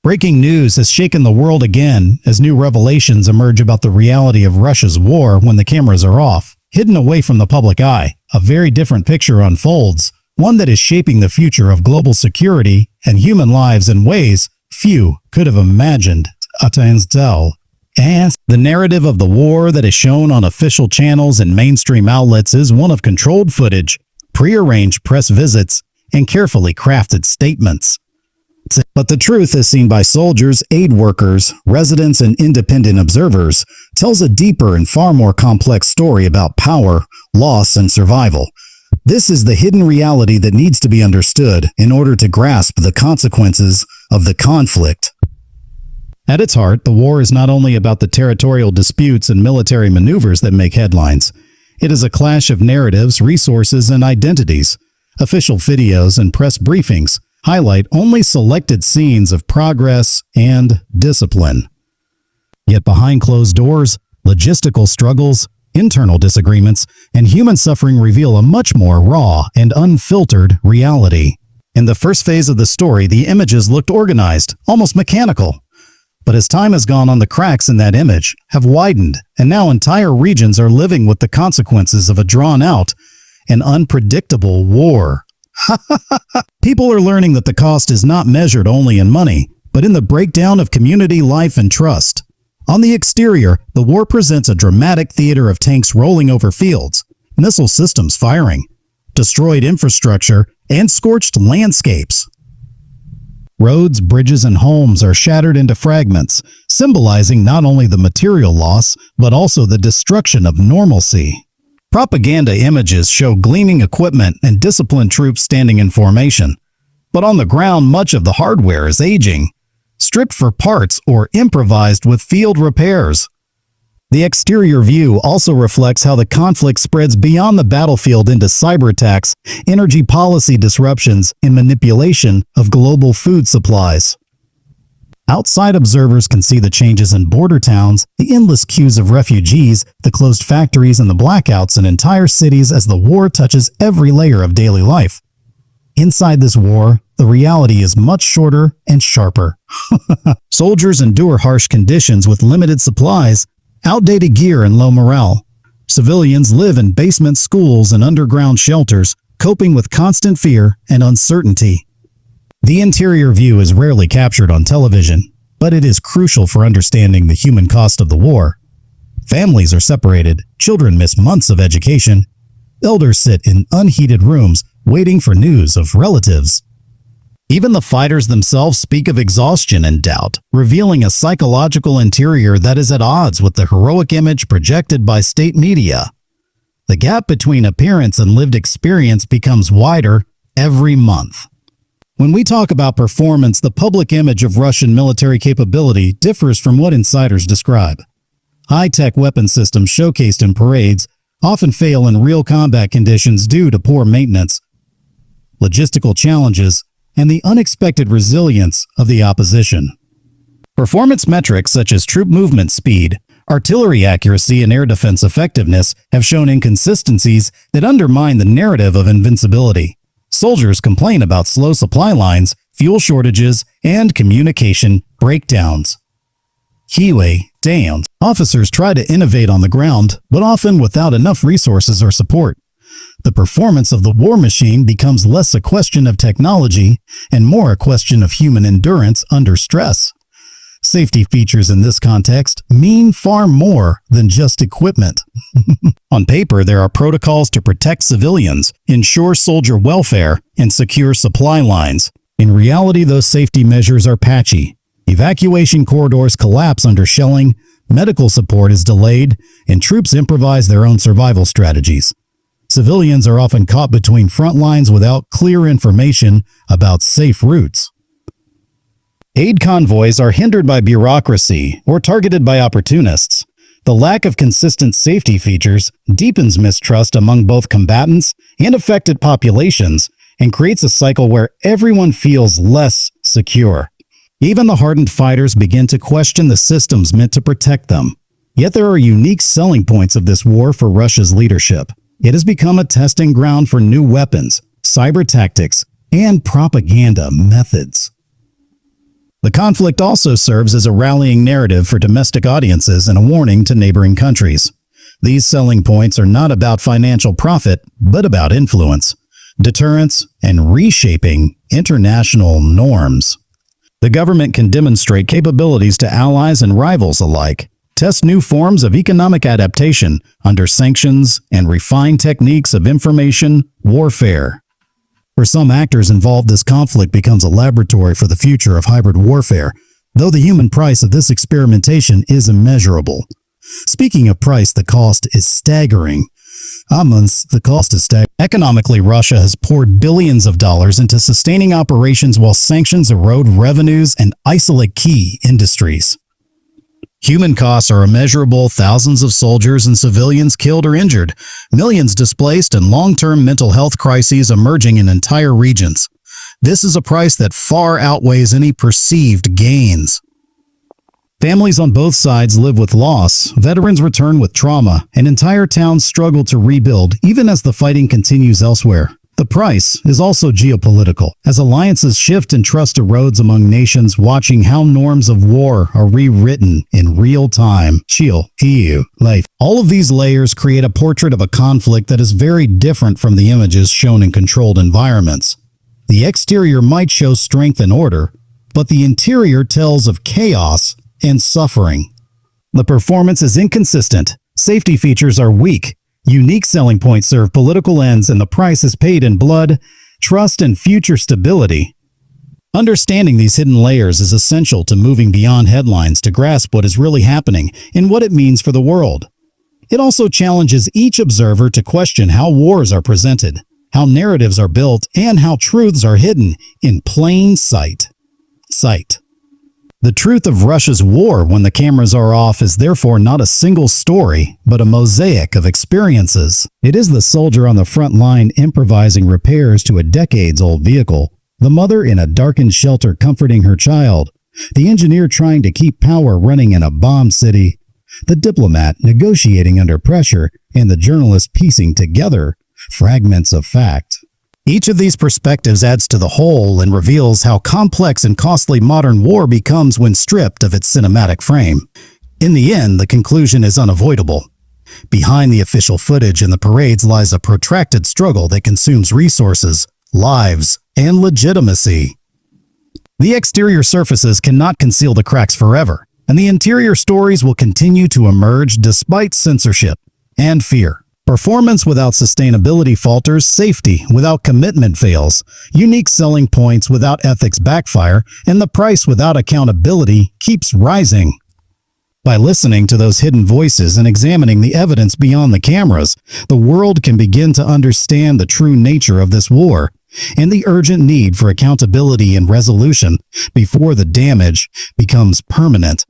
Breaking news has shaken the world again as new revelations emerge about the reality of Russia's war when the cameras are off. Hidden away from the public eye, a very different picture unfolds, one that is shaping the future of global security and human lives in ways few could have imagined. And the narrative of the war that is shown on official channels and mainstream outlets is one of controlled footage, prearranged press visits, and carefully crafted statements. But the truth, as seen by soldiers, aid workers, residents, and independent observers, tells a deeper and far more complex story about power, loss, and survival. This is the hidden reality that needs to be understood in order to grasp the consequences of the conflict. At its heart, the war is not only about the territorial disputes and military maneuvers that make headlines. It is a clash of narratives, resources, and identities. Official videos and press briefings highlight only selected scenes of progress and discipline. Yet behind closed doors, logistical struggles, internal disagreements, and human suffering reveal a much more raw and unfiltered reality. In the first phase of the story, the images looked organized, almost mechanical. But as time has gone on, the cracks in that image have widened, and now entire regions are living with the consequences of a drawn-out and unpredictable war. People are learning that the cost is not measured only in money, but in the breakdown of community life and trust. On the exterior, the war presents a dramatic theater of tanks rolling over fields, missile systems firing, destroyed infrastructure, and scorched landscapes. Roads, bridges, and homes are shattered into fragments, symbolizing not only the material loss, but also the destruction of normalcy. Propaganda images show gleaming equipment and disciplined troops standing in formation. But on the ground, much of the hardware is aging, stripped for parts or improvised with field repairs. The exterior view also reflects how the conflict spreads beyond the battlefield into cyber attacks, energy policy disruptions, and manipulation of global food supplies. Outside observers can see the changes in border towns, the endless queues of refugees, the closed factories, and the blackouts in entire cities as the war touches every layer of daily life. Inside this war, the reality is much shorter and sharper. Soldiers endure harsh conditions with limited supplies, outdated gear, and low morale. Civilians live in basement schools and underground shelters, coping with constant fear and uncertainty. The interior view is rarely captured on television, but it is crucial for understanding the human cost of the war. Families are separated, children miss months of education, elders sit in unheated rooms waiting for news of relatives. Even the fighters themselves speak of exhaustion and doubt, revealing a psychological interior that is at odds with the heroic image projected by state media. The gap between appearance and lived experience becomes wider every month. When we talk about performance, the public image of Russian military capability differs from what insiders describe. High-tech weapon systems showcased in parades often fail in real combat conditions due to poor maintenance, logistical challenges, and the unexpected resilience of the opposition. Performance metrics such as troop movement speed, artillery accuracy, and air defense effectiveness have shown inconsistencies that undermine the narrative of invincibility. Soldiers complain about slow supply lines, fuel shortages, and communication breakdowns. Downs. Officers try to innovate on the ground, but often without enough resources or support. The performance of the war machine becomes less a question of technology and more a question of human endurance under stress. Safety features in this context mean far more than just equipment. On paper, there are protocols to protect civilians, ensure soldier welfare, and secure supply lines. In reality, those safety measures are patchy. Evacuation corridors collapse under shelling, medical support is delayed, and troops improvise their own survival strategies. Civilians are often caught between front lines without clear information about safe routes. Aid convoys are hindered by bureaucracy or targeted by opportunists. The lack of consistent safety features deepens mistrust among both combatants and affected populations and creates a cycle where everyone feels less secure. Even the hardened fighters begin to question the systems meant to protect them. Yet there are unique selling points of this war for Russia's leadership. It has become a testing ground for new weapons, cyber tactics, and propaganda methods. The conflict also serves as a rallying narrative for domestic audiences and a warning to neighboring countries. These selling points are not about financial profit, but about influence, deterrence, and reshaping international norms. The government can demonstrate capabilities to allies and rivals alike, test new forms of economic adaptation under sanctions, and refine techniques of information warfare. For some actors involved, this conflict becomes a laboratory for the future of hybrid warfare, though the human price of this experimentation is immeasurable. Speaking of price, the cost is staggering. Economically, Russia has poured billions of dollars into sustaining operations while sanctions erode revenues and isolate key industries. Human costs are immeasurable: thousands of soldiers and civilians killed or injured, millions displaced, and long-term mental health crises emerging in entire regions. This is a price that far outweighs any perceived gains. Families on both sides live with loss, veterans return with trauma, and entire towns struggle to rebuild even as the fighting continues elsewhere. The price is also geopolitical, as alliances shift and trust erodes among nations, watching how norms of war are rewritten in real time. All of these layers create a portrait of a conflict that is very different from the images shown in controlled environments. The exterior might show strength and order, but the interior tells of chaos and suffering. The performance is inconsistent, safety features are weak, unique selling points serve political ends, and the price is paid in blood, trust, and future stability. Understanding these hidden layers is essential to moving beyond headlines to grasp what is really happening and what it means for the world. It also challenges each observer to question how wars are presented, how narratives are built, and how truths are hidden in plain sight. The truth of Russia's war when the cameras are off is therefore not a single story, but a mosaic of experiences. It is the soldier on the front line improvising repairs to a decades-old vehicle, the mother in a darkened shelter comforting her child, the engineer trying to keep power running in a bombed city, the diplomat negotiating under pressure, and the journalist piecing together fragments of fact. Each of these perspectives adds to the whole and reveals how complex and costly modern war becomes when stripped of its cinematic frame. In the end, the conclusion is unavoidable. Behind the official footage and the parades lies a protracted struggle that consumes resources, lives, and legitimacy. The exterior surfaces cannot conceal the cracks forever, and the interior stories will continue to emerge despite censorship and fear. Performance without sustainability falters, safety without commitment fails, unique selling points without ethics backfire, and the price without accountability keeps rising. By listening to those hidden voices and examining the evidence beyond the cameras, the world can begin to understand the true nature of this war and the urgent need for accountability and resolution before the damage becomes permanent.